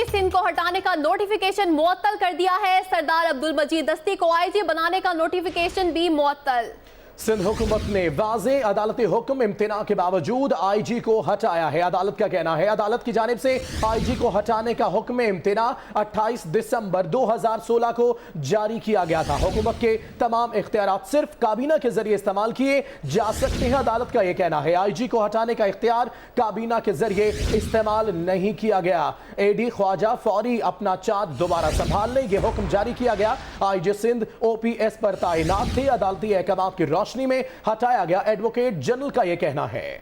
सिंध को हटाने का नोटिफिकेशन मुअत्तल कर दिया है। सरदार अब्दुल मजीद दस्ती को आईजी बनाने का नोटिफिकेशन भी मुअत्तल। सिंध हुकूमत ने वाज़े अदालती हुक्म इम्तिना के बावजूद आईजी को हटाया है। अदालत का कहना है अदालत की जानिब से आईजी को हटाने का हुक्म इम्तिना 28 दिसंबर 2016 को जारी किया गया था। हुकूमत के तमाम इख्तियारात सिर्फ काबीना के जरिए इस्तेमाल किए जा सकते हैं। अदालत का यह कहना है आईजी को हटाने का इख्तियार काबीना के जरिए इस्तेमाल नहीं किया गया। एडी ख्वाजा फौरी अपना चार्ज दोबारा संभाल लें, यह हुक्म जारी किया गया। आईजी सिंध ओपीएस पर तैनात थे। अदालती अहकाम की रोशनी में हटाया गया, एडवोकेट जनरल का यह कहना है।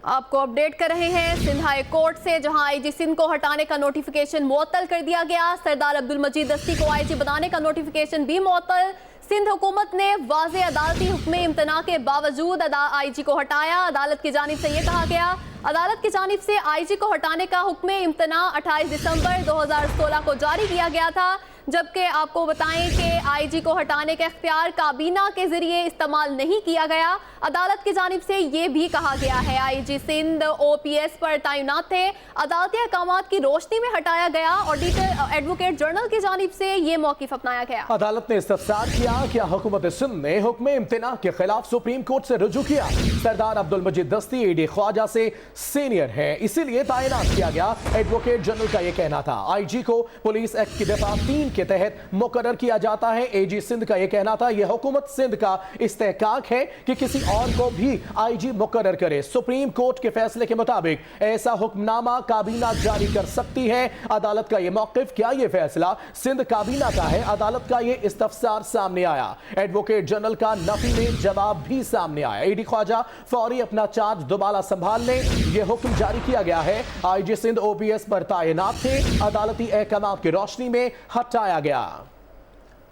आपको अपडेट कर रहे हैं सिंध हाई कोर्ट से, जहां आईजी सिंध को हटाने का नोटिफिकेशन मुअत्तल कर दिया गया। सरदार अब्दुल मजीद दस्ती को आईजी बनाने का नोटिफिकेशन भी मुअत्तल। सिंध हुकूमत ने वाज़े अदालती हुक्म इम्तना के बावजूद आईजी को हटाया। अदालत की जानिब से यह कहा गया, अदालत की जानिब से आईजी को हटाने का हुक्म इम्तना 28 दिसंबर 2016 को जारी किया गया था। जबकि आपको बताएं कि आईजी को हटाने का इख्तियार काबीना के जरिए इस्तेमाल नहीं किया गया। अदालत की जानिब से ये भी कहा गया है आईजी सिंध ओपीएस पर तैनात थे। अदालती अहकामात की रोशनी में हटाया गया। ऑडिटर एडवोकेट जनरल की जानिब से ये मौकिफ अपनाया गया। अदालत ने इस्तफसार किया कि हुकूमत सिंध ने हुक्म इम्तिना के खिलाफ सुप्रीम कोर्ट से रुजू किया। सरदार अब्दुल मजीद दस्ती एडी ख्वाजा से सीनियर है, इसीलिए तैनात किया गया। एडवोकेट जनरल का यह कहना था आईजी को पुलिस एक्ट की दफा 3 के तहत मुकर्रर किया जाता है। एजी सिंध का यह कहना था यह हुकूमत सिंध का इस्तेहकाक है कि किसी और को भी आईजी मुकर्रर करे। सुप्रीम कोर्ट के फैसले के मुताबिक ऐसा हुक्मनामा काबीना जारी कर सकती है। अदालत का यह मौकिफ, क्या यह फैसला सिंध काबीना का है? अदालत का यह इस्तफसार सामने आया। एडवोकेट जनरल का नफी में जवाब भी सामने आया। एडी ख्वाजा फौरी अपना चार्ज दोबारा संभाल लें, यह हुक्म जारी किया गया है। आईजी सिंध ओपीएस पर तैनात थे। अदालती अहकाम की रोशनी में हटाया गया।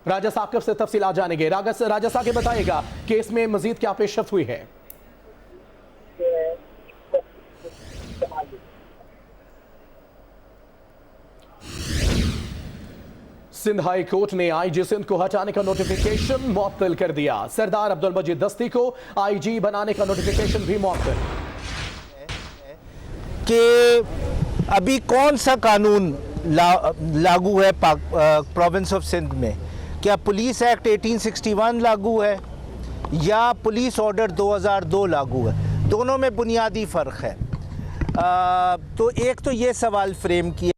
राजा साकिब से तफसीलात जानेंगे। राजा साकिब बताएगा केस में मजीद क्या पेशरफ्त हुई है? सिंध हाई कोर्ट ने आईजी सिंध को हटाने का नोटिफिकेशन मुअत्तल कर दिया। सरदार अब्दुल मजीद दस्ती को आईजी बनाने का नोटिफिकेशन भी मुअत्तल। कि अभी कौन सा कानून लागू है प्रोविंस ऑफ सिंध में? क्या पुलिस एक्ट 1861 लागू है या पुलिस ऑर्डर 2002 लागू है? दोनों में बुनियादी फ़र्क है। तो एक तो ये सवाल फ्रेम किया।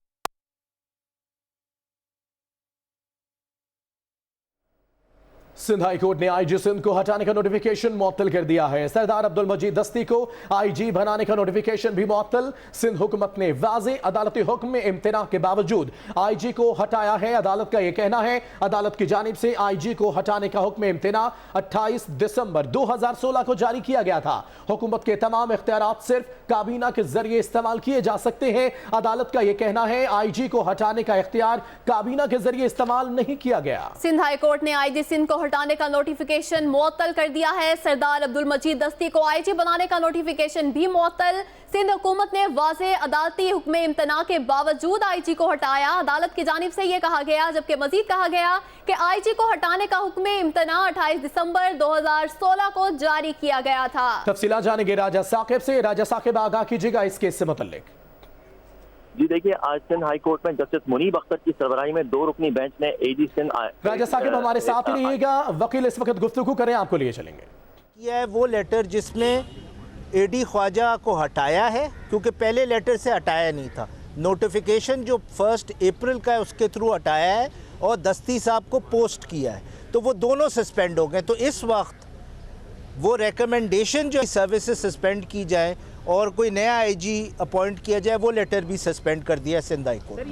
सिंध हाई कोर्ट ने आईजी सिंध को हटाने का नोटिफिकेशन मुअत्तल कर दिया है। सरदार अब्दुल मजीद दस्ती को आईजी बनाने का नोटिफिकेशन भी मुअत्तल। सिंध हुकूमत ने वाज़े अदालती हुक्म में इम्तिना के बावजूद आईजी को हटाया है। अदालत का यह कहना है अदालत की जानिब से आईजी को हटाने का हुक्म इम्तिना 28 दिसंबर 2016 को जारी किया गया था। हुकूमत के तमाम इख्तियारात सिर्फ काबीना के जरिए इस्तेमाल किए जा सकते हैं। अदालत का यह कहना है आईजी को हटाने का इख्तियार काबीना के जरिए इस्तेमाल नहीं किया गया। सिंध हाई कोर्ट ने आईजी सिंध को हटाने का नोटिफिकेशन मुअत्तल कर दिया है। सरदार अब्दुल मजीद दस्ती को आईजी बनाने का नोटिफिकेशन भी मुअत्तल। सिंध हुकूमत ने वाज़े अदालती हुक्म इम्तना के बावजूद आईजी को हटाया। अदालत की जानिब से यह कहा गया, जबकि मजीद कहा गया कि आईजी को हटाने का हुक्म इम्तना 28 दिसंबर 2016 को जारी किया गया था। तफसीलात जानेंगे राजा साकिब से। राजा साकिब आगाह कीजिएगा इस केस से मुतल्लिक। जी देखिए, आज सिंध हाई कोर्ट में जस्टिस मुनीब अख्तर की सरबराही में 2 रुकनी बेंच ने एजी सिंध राजा साकिब हमारे साथ ही रहिएगा। वकील इस वक्त गुफ्तगू करें, आपको लिए चलेंगे। यह वो लेटर जिसमें एडी ख्वाजा को हटाया है, क्योंकि पहले लेटर से हटाया नहीं था। नोटिफिकेशन जो 1 अप्रैल का है उसके थ्रू हटाया है और दस्ती साहब को पोस्ट किया है, तो वो दोनों सस्पेंड हो गए। तो इस वक्त वो रिकमेंडेशन जो सर्विसेज सस्पेंड की जाए और कोई नया आईजी अपॉइंट किया जाए, वो लेटर भी सस्पेंड कर दिया सिंध हाई कोर्ट। सर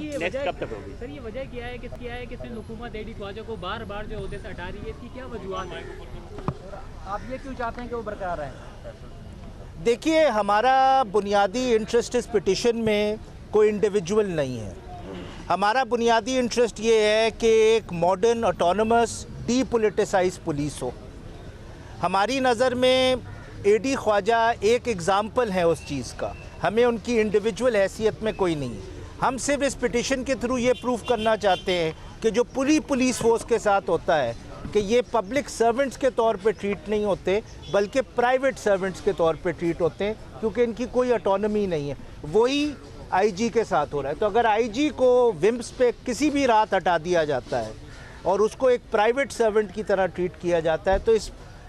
ये वजह क्या है कि सिंध हुकूमत एडी ख्वाजा को बार बार जो ओहदे से हटा रही है, इसकी क्या वजूहत है? आप ये क्यों चाहते हैं कि वो बरकरार रहे? देखिए, हमारा बुनियादी इंटरेस्ट इस पिटिशन में कोई इंडिविजुअल नहीं है। हमारा बुनियादी इंटरेस्ट ये है कि एक मॉडर्न ऑटोनमस डीपोलिटिसाइज पुलिस हो। हमारी नज़र में एडी ख्वाजा एक एग्ज़ाम्पल है उस चीज़ का। हमें उनकी इंडिविजुअल हैसियत में कोई नहीं है। हम सिर्फ इस पिटिशन के थ्रू ये प्रूव करना चाहते हैं कि जो पूरी पुलिस फोर्स के साथ होता है कि ये पब्लिक सर्वेंट्स के तौर पे ट्रीट नहीं होते, बल्कि प्राइवेट सर्वेंट्स के तौर पे ट्रीट होते हैं, क्योंकि इनकी कोई ऑटोनॉमी नहीं है। वही आईजी के साथ हो रहा है। तो अगर आईजी को विम्स पे किसी भी रात हटा दिया जाता है और उसको एक प्राइवेट सर्वेंट की तरह ट्रीट किया जाता है, तो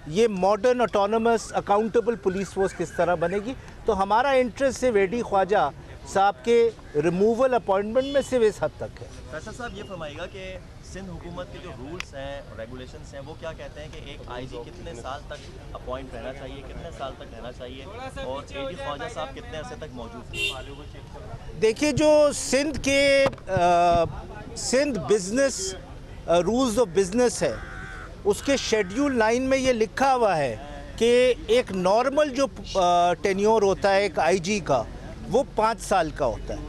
ये modern autonomous accountable police force किस तरह बनेगी। तो हमारा इंटरेस्ट सिर्फ एडी ख्वाजा साहब के रिमूवल अपॉइंटमेंट में सिर्फ इस हद तक है। फैसल साहब ये फरमाइएगा कि सिंध हुकूमत के जो रूल्स हैं, रेगुलेशंस हैं, वो क्या कहते हैं कि एक आईजी कितने साल तक अपॉइंट रहना चाहिए, कितने साल तक रहना चाहिए, और एडी ख्वाजा साहब कितने अरसे तक मौजूद थे? देखिए, जो Sindh business rules of business है, उसके शेड्यूल 9 में ये लिखा हुआ है कि एक नॉर्मल जो टेन्योर होता है एक आईजी का, वो 5 साल का होता है।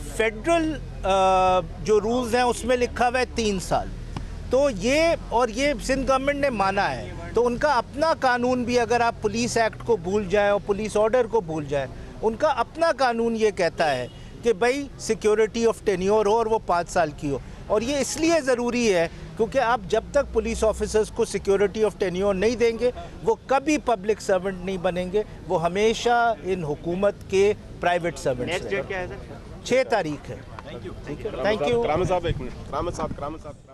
फेडरल जो रूल्स हैं उसमें लिखा हुआ है 3 साल। तो ये सिंध गवर्नमेंट ने माना है। तो उनका अपना कानून भी, अगर आप पुलिस एक्ट को भूल जाएं और पुलिस ऑर्डर को भूल जाएं, उनका अपना कानून ये कहता है कि भाई सिक्योरिटी ऑफ टेन्योर हो और वो 5 साल की हो। और ये इसलिए ज़रूरी है क्योंकि आप जब तक पुलिस ऑफिसर्स को सिक्योरिटी ऑफ टेन्योर नहीं देंगे, वो कभी पब्लिक सर्वेंट नहीं बनेंगे, वो हमेशा इन हुकूमत के प्राइवेट सर्वेंट्स रहेंगे। 6 तारीख है। Thank you. करामत साहब, एक मिनट। करामत साहब